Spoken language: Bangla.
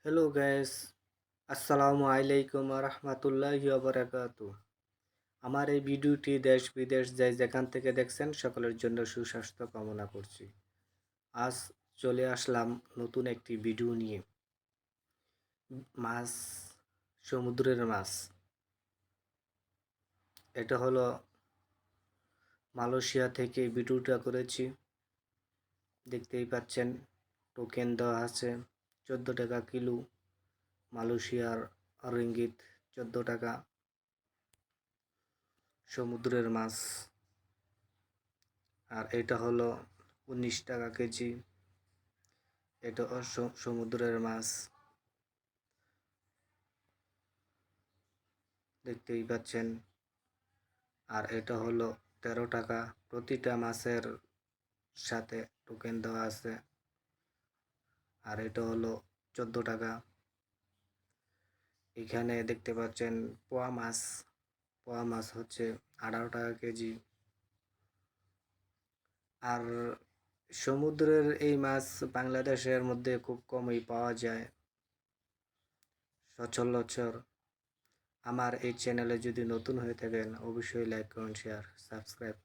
হ্যালো গাইস, আসসালামু আলাইকুম রহমতুল্লাহি বারাকাতু। আমার এই ভিডিওটি দেশ বিদেশ যেখান থেকে দেখছেন সকলের জন্য সুস্বাস্থ্য কামনা করছি। আজ চলে আসলাম নতুন একটি ভিডিও নিয়ে। মাছ, সমুদ্রের মাছ। এটা হলো মালয়েশিয়া থেকে ভিডিওটা করেছি। দেখতেই পাচ্ছেন, টোকেন দেওয়া আছে 14 টাকা কিলো, মালয়েশিয়ার রিঙ্গিত 14 টাকা। সমুদ্রের মাছ, আর এটা হলো 19 টাকা কেজি। এটা সমুদ্রের মাছ, দেখতেই পাচ্ছেন। আর এটা হলো 13 টাকা। প্রতিটা মাছের সাথে টোকেন দেওয়া আছে। আর এটা হলো 14 টাকা। এখানে দেখতে পাচ্ছেন পোয়া মাছ। পোয়া মাছ হচ্ছে 18 টাকা কেজি। আর সমুদ্রের এই মাছ বাংলাদেশের মধ্যে খুব কমই পাওয়া যায় সচরাচর। আমার এই চ্যানেলে যদি নতুন হয়ে থাকেন অবশ্যই লাইক কমেন্ট শেয়ার সাবস্ক্রাইব